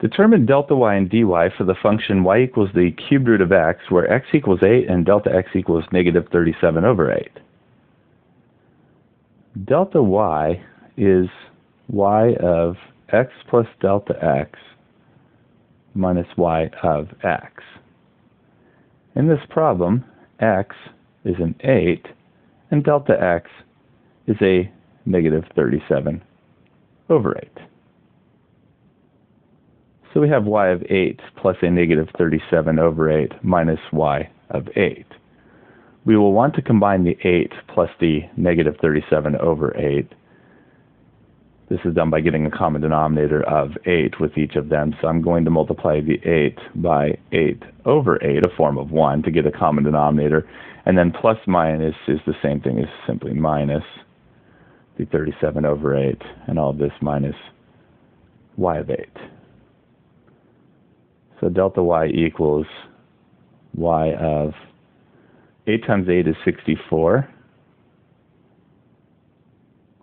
Determine delta y and dy for the function y equals the cubed root of x, where x equals 8 and delta x equals negative 37 over 8. Delta y is y of x plus delta x minus y of x. In this problem, x is an 8 and delta x is a negative 37 over 8. So we have y of 8 plus a negative 37 over 8 minus y of 8. We will want to combine the 8 plus the negative 37 over 8. This is done by getting a common denominator of 8 with each of them. So I'm going to multiply the 8 by 8 over 8, a form of 1, to get a common denominator. And then plus minus is the same thing as simply minus the 37 over 8, and all of this minus y of 8. So delta y equals y of 8 times 8 is 64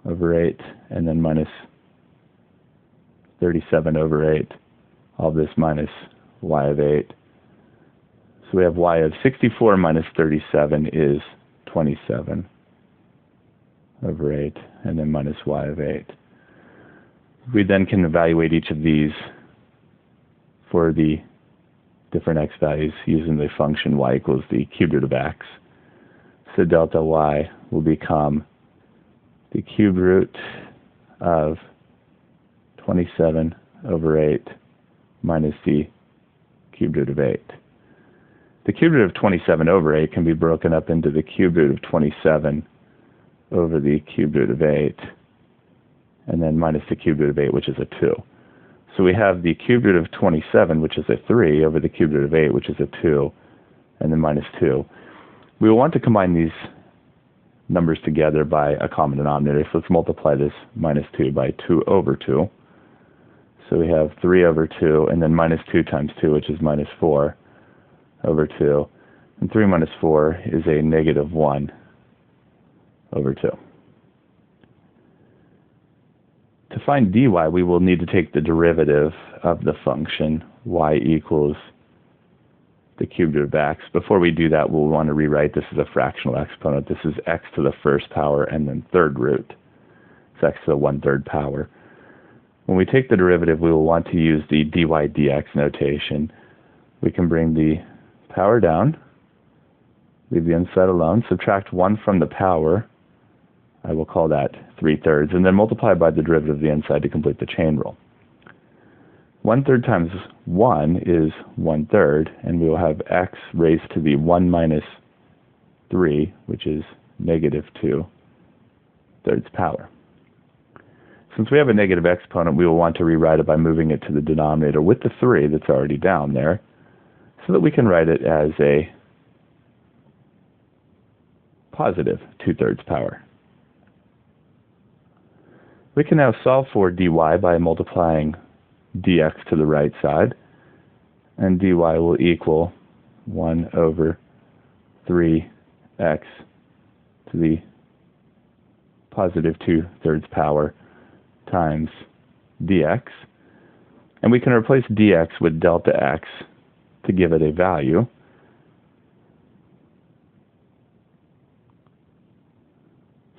over 8, and then minus 37 over 8, all this minus y of 8. So we have y of 64 minus 37 is 27 over 8, and then minus y of 8. We then can evaluate each of these for the different x values using the function y equals the cubed root of x. So delta y will become the cubed root of 27 over 8 minus the cubed root of 8. The cubed root of 27 over 8 can be broken up into the cubed root of 27 over the cubed root of 8, and then minus the cubed root of 8, which is a 2. So we have the cubed root of 27, which is a 3, over the cubed root of 8, which is a 2, and then minus 2. We will want to combine these numbers together by a common denominator. So let's multiply this minus 2 by 2 over 2. So we have 3 over 2, and then minus 2 times 2, which is minus 4 over 2. And 3 minus 4 is a negative 1 over 2. To find dy, we will need to take the derivative of the function y equals the cubed root of x. Before we do that, we'll want to rewrite this as a fractional exponent. This is x to the first power and then third root. It's x to the 1/3 power. When we take the derivative, we will want to use the dy dx notation. We can bring the power down, leave the inside alone, subtract 1 from the power. I will call that 3/3, and then multiply by the derivative of the inside to complete the chain rule. 1/3 times 1 is 1/3, and we will have x raised to the 1 minus 3, which is negative 2/3 power. Since we have a negative exponent, we will want to rewrite it by moving it to the denominator with the 3 that's already down there, so that we can write it as a positive 2/3 power. We can now solve for dy by multiplying dx to the right side, and dy will equal 1 over 3x to the positive 2/3 power times dx. And we can replace dx with delta x to give it a value.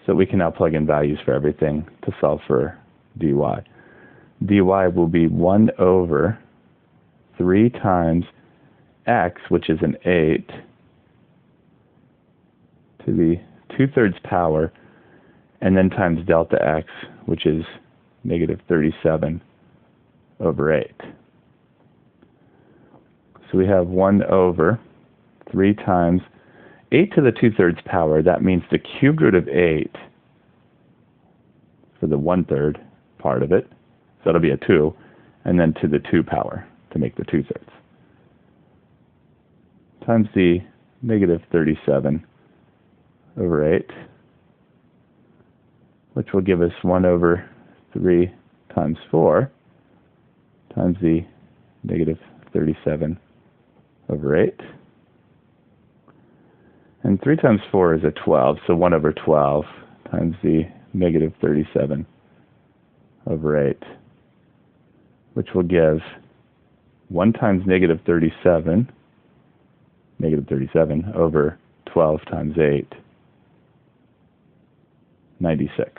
So we can now plug in values for everything to solve for dy. dy will be 1 over 3 times x, which is an 8, to the 2/3 power, and then times delta x, which is negative 37 over 8. So we have 1 over 3 times 8 to the 2/3 power. That means the cubed root of 8 for the 1/3 part of it. So that'll be a 2, and then to the 2 power to make the 2/3. Times the negative 37 over 8, which will give us 1 over 3 times 4 times the negative 37 over 8. And 3 times 4 is a 12, so 1 over 12 times the negative 37 over 8, which will give 1 times negative 37 over 12 times 8, 96.